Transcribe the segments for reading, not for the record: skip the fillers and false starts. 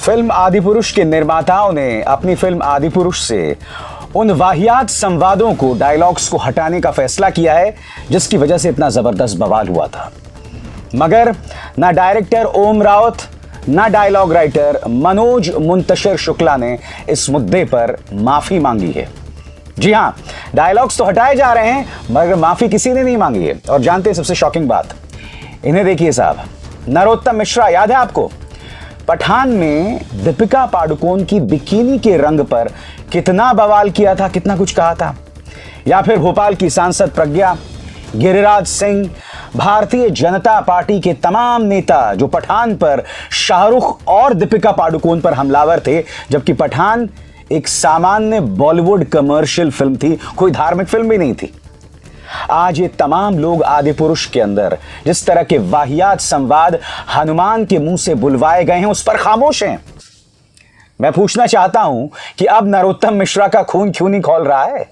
Film Adipurush के निर्माताओं ने अपनी फिल्म आदिपुरुष से उन वाहियात संवादों को, डायलॉग्स को हटाने का फैसला किया है जिसकी वजह से इतना जबरदस्त बवाल हुआ था। मगर ना डायरेक्टर ओम राउत, ना डायलॉग राइटर मनोज मुंतशिर शुक्ला ने इस मुद्दे पर माफी मांगी है। जी हां, डायलॉग्स तो हटाए जा रहे हैं मगर माफी किसी ने नहीं मांगी है। और जानते हैं सबसे शॉकिंग बात, इन्हें देखिए साहब, नरोत्तम मिश्रा याद है आपको? पठान में दीपिका पादुकोण की बिकिनी के रंग पर कितना बवाल किया था, कितना कुछ कहा था। या फिर भोपाल की सांसद प्रज्ञा, गिरिराज सिंह, भारतीय जनता पार्टी के तमाम नेता जो पठान पर शाहरुख और दीपिका पादुकोण पर हमलावर थे, जबकि पठान एक सामान्य बॉलीवुड कमर्शियल फिल्म थी, कोई धार्मिक फिल्म भी नहीं थी। आज ये तमाम लोग आदिपुरुष के अंदर जिस तरह के वाहियात संवाद हनुमान के मुंह से बुलवाए गए हैं उस पर खामोश हैं। मैं पूछना चाहता हूं कि अब नरोत्तम मिश्रा का खून क्यों नहीं खौल रहा है?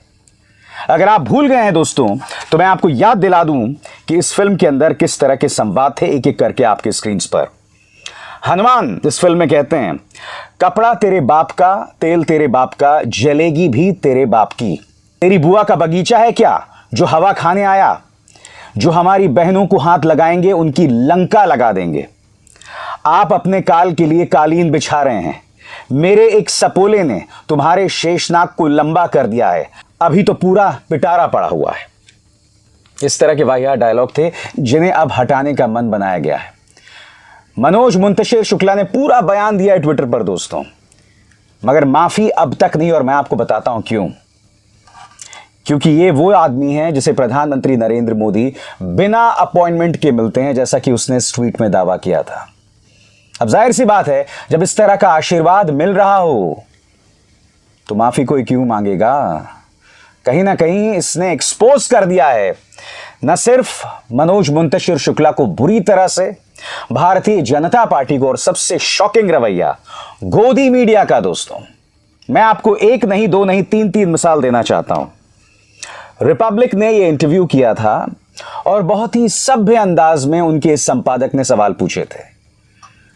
अगर आप भूल गए हैं दोस्तों, तो मैं आपको याद दिला दूं कि इस फिल्म के अंदर किस तरह के संवाद थे, एक एक करके आपके स्क्रीन पर। हनुमान इस फिल्म में कहते हैं, कपड़ा तेरे बाप का, तेल तेरे बाप का, जलेगी भी तेरे बाप की। तेरी बुआ का बगीचा है क्या जो हवा खाने आया? जो हमारी बहनों को हाथ लगाएंगे उनकी लंका लगा देंगे। आप अपने काल के लिए कालीन बिछा रहे हैं, मेरे एक सपोले ने तुम्हारे शेषनाग को लंबा कर दिया है, अभी तो पूरा पिटारा पड़ा हुआ है। इस तरह के वाहियात डायलॉग थे जिन्हें अब हटाने का मन बनाया गया है। मनोज मुंतशिर शुक्ला ने पूरा बयान दिया है ट्विटर पर दोस्तों, मगर माफी अब तक नहीं। और मैं आपको बताता हूं क्यों। क्योंकि ये वो आदमी है जिसे प्रधानमंत्री नरेंद्र मोदी बिना अपॉइंटमेंट के मिलते हैं, जैसा कि उसने इस ट्वीट में दावा किया था। अब जाहिर सी बात है, जब इस तरह का आशीर्वाद मिल रहा हो तो माफी कोई क्यों मांगेगा? कहीं ना कहीं इसने एक्सपोज कर दिया है न सिर्फ मनोज मुंतशिर शुक्ला को बुरी तरह से, भारतीय जनता पार्टी को, और सबसे शॉकिंग रवैया गोदी मीडिया का। दोस्तों, मैं आपको एक नहीं, दो नहीं, तीन मिसाल देना चाहता हूं। रिपब्लिक ने यह इंटरव्यू किया था और बहुत ही सभ्य अंदाज में उनके संपादक ने सवाल पूछे थे।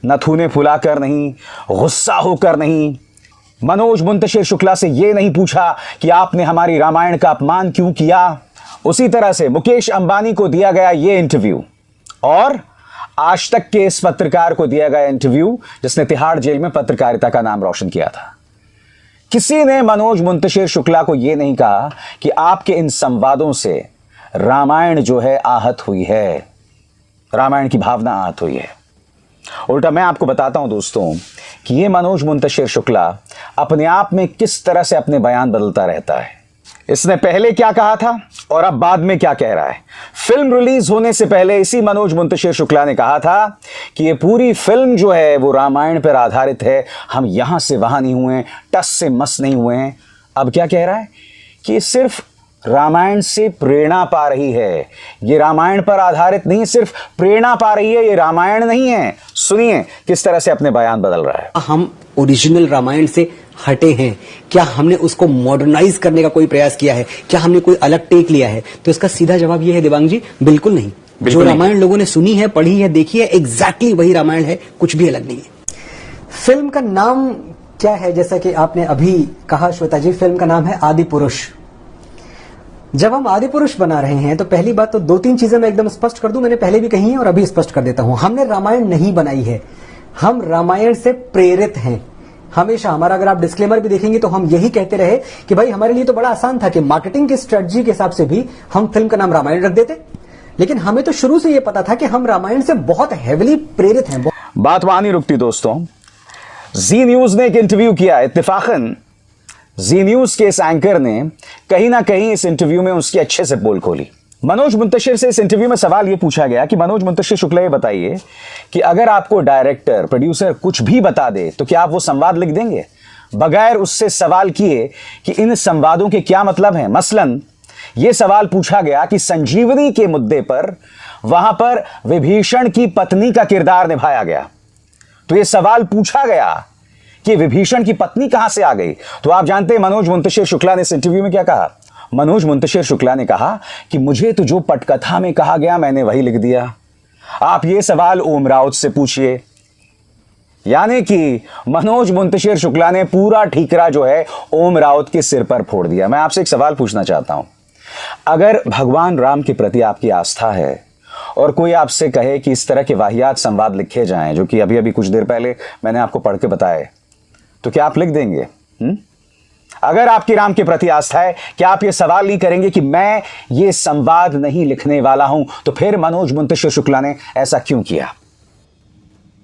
नथुने फुलाकर नहीं, गुस्सा होकर नहीं। मनोज मुंतशिर शुक्ला से यह नहीं पूछा कि आपने हमारी रामायण का अपमान क्यों किया। उसी तरह से मुकेश अंबानी को दिया गया यह इंटरव्यू और आज तक के इस पत्रकार को दिया गया इंटरव्यू जिसने तिहाड़ जेल में पत्रकारिता का नाम रोशन किया था। किसी ने मनोज मुंतशिर शुक्ला को यह नहीं कहा कि आपके इन संवादों से रामायण जो है आहत हुई है, रामायण की भावना आहत हुई है। उल्टा मैं आपको बताता हूं दोस्तों कि यह मनोज मुंतशिर शुक्ला अपने आप में किस तरह से अपने बयान बदलता रहता है। इसने पहले क्या कहा था और अब बाद में क्या कह रहा है। फिल्म रिलीज होने से पहले इसी मनोज मुंतशिर शुक्ला ने कहा था कि ये पूरी फिल्म जो है वो रामायण पर आधारित है, हम यहां से वहां नहीं हुए, टस से मस नहीं हुए हैं। अब क्या कह रहा है कि ये सिर्फ रामायण से प्रेरणा पा रही है, ये रामायण पर आधारित नहीं, सिर्फ प्रेरणा पा रही है, ये रामायण नहीं है। सुनिए किस तरह से अपने बयान बदल रहा है। हम ओरिजिनल रामायण से हटे हैं क्या? हमने उसको मॉडर्नाइज करने का कोई प्रयास किया है क्या? हमने कोई अलग टेक लिया है? तो इसका सीधा जवाब यह है दिवांग जी, बिल्कुल नहीं। जो रामायण लोगों ने सुनी है, पढ़ी है, देखी है, एग्जैक्टली वही रामायण है, कुछ भी अलग नहीं है। फिल्म का नाम क्या है? जैसा कि आपने अभी कहा श्वेता जी, फिल्म का नाम है आदिपुरुष। जब हम आदिपुरुष बना रहे हैं तो पहली बात तो 2-3 चीजें मैं एकदम स्पष्ट कर दूं, मैंने पहले भी कही है और अभी स्पष्ट कर देता हूं। हमने रामायण नहीं बनाई है, हम रामायण से प्रेरित हैं। हमेशा हमारा, अगर आप डिस्क्लेमर भी देखेंगे तो हम यही कहते रहे कि भाई हमारे लिए तो बड़ा आसान था कि मार्केटिंग की स्ट्रेटजी के हिसाब से भी हम फिल्म का नाम रामायण रख देते, लेकिन हमें तो शुरू से यह पता था कि हम रामायण से बहुत हेविली प्रेरित हैं। बात वहां नहीं रुकती दोस्तों। जी न्यूज ने एक इंटरव्यू किया, इत्तेफाकन जी न्यूज के इस एंकर ने कहीं ना कहीं इस इंटरव्यू में उसकी अच्छे से पोल खोली। मनोज मुंतशिर से इस इंटरव्यू में सवाल यह पूछा गया कि मनोज मुंतशिर शुक्ला ये बताइए कि अगर आपको डायरेक्टर, प्रोड्यूसर कुछ भी बता दे तो क्या आप वो संवाद लिख देंगे? बगैर उससे सवाल किए कि इन संवादों के क्या मतलब हैं। मसलन यह सवाल पूछा गया कि संजीवनी के मुद्दे पर वहां पर विभीषण की पत्नी का किरदार निभाया गया, तो यह सवाल पूछा गया कि विभीषण की पत्नी कहां से आ गई। तो आप जानते हैं मनोज मुंतशिर शुक्ला ने इस इंटरव्यू में क्या कहा? मनोज मुंतशिर शुक्ला ने कहा कि मुझे तो जो पटकथा में कहा गया मैंने वही लिख दिया। आप ये सवाल ओम राउत से पूछिए, यानी कि मनोज मुंतशिर शुक्ला ने पूरा ठीकरा जो है ओम राउत के सिर पर फोड़ दिया। मैं आपसे एक सवाल पूछना चाहता हूं, अगर भगवान राम के प्रति आपकी आस्था है और कोई आपसे कहे कि इस तरह के वाहियात संवाद लिखे जाएं, जो कि अभी अभी कुछ देर पहले मैंने आपको पढ़ के बताए, तो क्या आप लिख देंगे? अगर आपकी राम के प्रति आस्था है, क्या आप ये सवाल नहीं करेंगे कि मैं ये संवाद नहीं लिखने वाला हूं? तो फिर मनोज मुंतशिर शुक्ला ने ऐसा क्यों किया?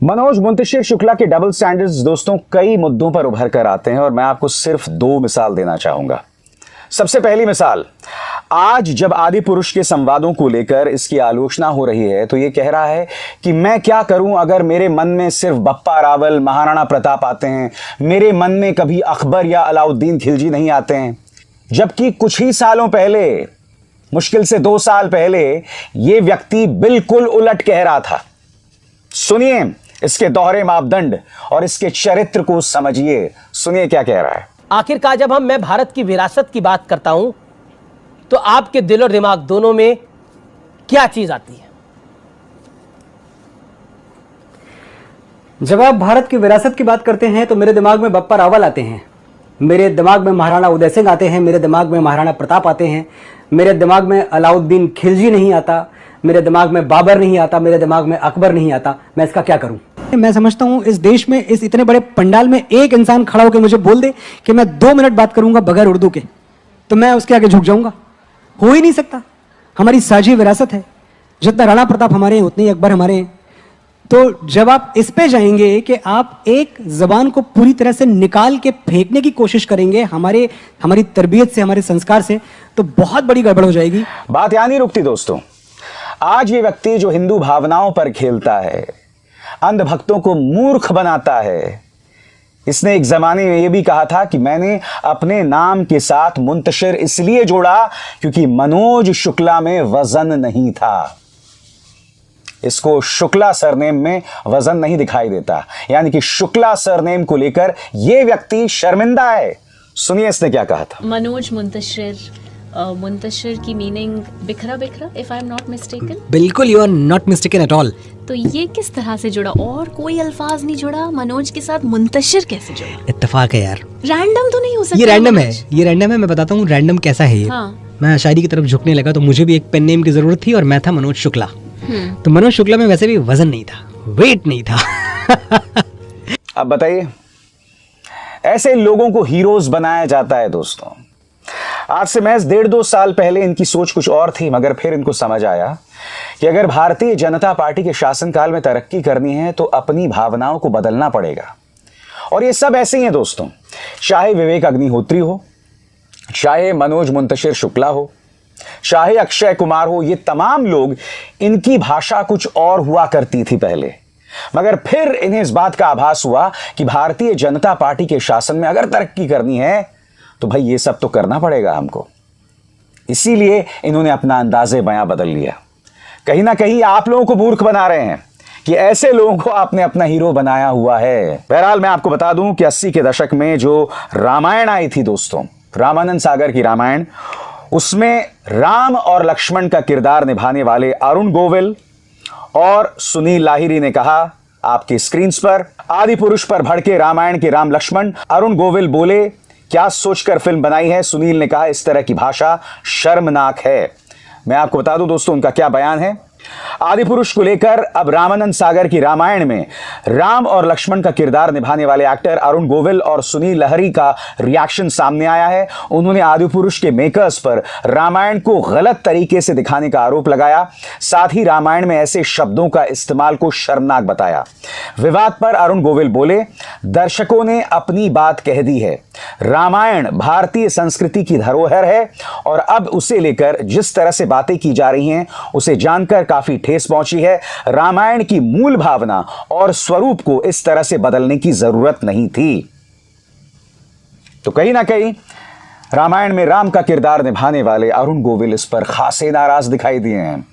मनोज मुंतशिर शुक्ला के डबल स्टैंडर्ड्स दोस्तों कई मुद्दों पर उभर कर आते हैं और मैं आपको सिर्फ 2 मिसाल देना चाहूंगा। सबसे पहली मिसाल, आज जब आदि पुरुष के संवादों को लेकर इसकी आलोचना हो रही है तो यह कह रहा है कि मैं क्या करूं अगर मेरे मन में सिर्फ बप्पा रावल, महाराणा प्रताप आते हैं, मेरे मन में कभी अकबर या अलाउद्दीन खिलजी नहीं आते हैं। जबकि कुछ ही सालों पहले, मुश्किल से 2 साल पहले, यह व्यक्ति बिल्कुल उलट कह रहा था। सुनिए इसके दोहरे मापदंड और इसके चरित्र को समझिए। सुनिए क्या कह रहा है। आखिरकार जब मैं भारत की विरासत की बात करता हूं तो आपके दिल और दिमाग दोनों में क्या चीज आती है? जब आप भारत की विरासत की बात करते हैं तो मेरे दिमाग में बप्पा रावल आते हैं, मेरे दिमाग में महाराणा उदय सिंह आते हैं, मेरे दिमाग में महाराणा प्रताप आते हैं, मेरे दिमाग में अलाउद्दीन खिलजी नहीं आता, मेरे दिमाग में बाबर नहीं आता, मेरे दिमाग में अकबर नहीं आता। मैं इसका क्या करूं? मैं समझता हूं इस देश में, इस इतने बड़े पंडाल में एक इंसान खड़ा होकर मुझे बोल दे कि मैं 2 मिनट बात करूंगा बगैर उर्दू के, तो मैं उसके आगे झुक जाऊंगा। हो ही नहीं सकता। हमारी साझी विरासत है, जितना राणा प्रताप हमारे हैं उतने ही अकबर हमारे हैं। तो जब आप इस पे जाएंगे कि आप एक जबान को पूरी तरह से निकाल के फेंकने की कोशिश करेंगे हमारी तरबियत से, हमारे संस्कार से, तो बहुत बड़ी गड़बड़ हो जाएगी। बात यहां नहीं रुकती दोस्तों। आज ये व्यक्ति जो हिंदू भावनाओं पर खेलता है, अंधभक्तों को मूर्ख बनाता है, इसने एक जमाने में यह भी कहा था कि मैंने अपने नाम के साथ मुंतशिर इसलिए जोड़ा क्योंकि मनोज शुक्ला में वजन नहीं था। इसको शुक्ला सरनेम में वजन नहीं दिखाई देता, यानी कि शुक्ला सरनेम को लेकर यह व्यक्ति शर्मिंदा है। सुनिए इसने क्या कहा था। मनोज मुंतशिर, मुंतशिर की मीनिंग बिखरा बिखरा, if I am not mistaken. बिल्कुल, you are not mistaken at all. तो ये किस तरह से जुड़ा? और कोई अल्फाज नहीं जुड़ा मनोज के साथ, मुंतशिर कैसे जुड़ा? इत्तेफाक है यार, रैंडम तो नहीं हो सकता। ये रैंडम है, ये रैंडम है। मैं बताता हूँ रैंडम कैसा है ये। हाँ। मैं शायरी की तरफ झुकने लगा तो मुझे भी एक पेन नेम की जरूरत थी और मैं था मनोज शुक्ला। तो मनोज शुक्ला में वैसे भी वजन नहीं था, वेट नहीं था। अब बताइए, ऐसे लोगों को हीरोज बनाया जाता है दोस्तों। आज से महज 1.5-2 साल पहले इनकी सोच कुछ और थी, मगर फिर इनको समझ आया कि अगर भारतीय जनता पार्टी के शासनकाल में तरक्की करनी है तो अपनी भावनाओं को बदलना पड़ेगा। और ये सब ऐसे ही हैं दोस्तों, चाहे विवेक अग्निहोत्री हो, चाहे मनोज मुंतशिर शुक्ला हो, चाहे अक्षय कुमार हो, ये तमाम लोग, इनकी भाषा कुछ और हुआ करती थी पहले, मगर फिर इन्हें इस बात का आभास हुआ कि भारतीय जनता पार्टी के शासन में अगर तरक्की करनी है तो भाई ये सब तो करना पड़ेगा हमको। इसीलिए इन्होंने अपना अंदाजे बयां बदल लिया। कहीं ना कहीं आप लोगों को मूर्ख बना रहे हैं कि ऐसे लोगों को आपने अपना हीरो बनाया हुआ है। बहरहाल मैं आपको बता दूं कि 80 के दशक में जो रामायण आई थी दोस्तों, रामानंद सागर की रामायण, उसमें राम और लक्ष्मण का किरदार निभाने वाले अरुण गोविल और सुनील लाहिरी ने कहा आपकी स्क्रीन पर, आदि पुरुष पर भड़के रामायण के राम लक्ष्मण। अरुण गोविल बोले क्या सोचकर फिल्म बनाई है? सुनील ने कहा इस तरह की भाषा शर्मनाक है। मैं आपको बता दूं दोस्तों उनका क्या बयान है। आदि पुरुष को लेकर अब रामानंद सागर की रामायण में राम और लक्ष्मण का किरदार निभाने वाले एक्टर अरुण गोविल और सुनील लहरी का रिएक्शन सामने आया है। उन्होंने आदि पुरुष के मेकर्स पर रामायण को गलत तरीके से दिखाने का आरोप लगाया, साथ ही रामायण में ऐसे शब्दों का इस्तेमाल को शर्मनाक बताया। विवाद पर अरुण गोविल बोले दर्शकों ने अपनी बात कह दी है, रामायण भारतीय संस्कृति की धरोहर है और अब उसे लेकर जिस तरह से बातें की जा रही हैं उसे जानकर काफी ठेस पहुंची है। रामायण की मूल भावना और स्वरूप को इस तरह से बदलने की जरूरत नहीं थी। तो कहीं ना कहीं रामायण में राम का किरदार निभाने वाले अरुण गोविल इस पर खासे नाराज दिखाई दिए हैं।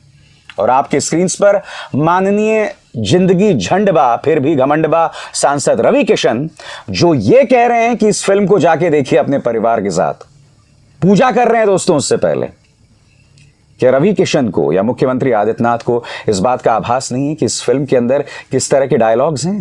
और आपके स्क्रीन पर माननीय जिंदगी झंडबा फिर भी घमंडबा सांसद रवि किशन जो ये कह रहे हैं कि इस फिल्म को जाके देखिए अपने परिवार के साथ, पूजा कर रहे हैं दोस्तों उससे पहले। क्या रवि किशन को या मुख्यमंत्री आदित्यनाथ को इस बात का आभास नहीं है कि इस फिल्म के अंदर किस तरह के डायलॉग्स हैं?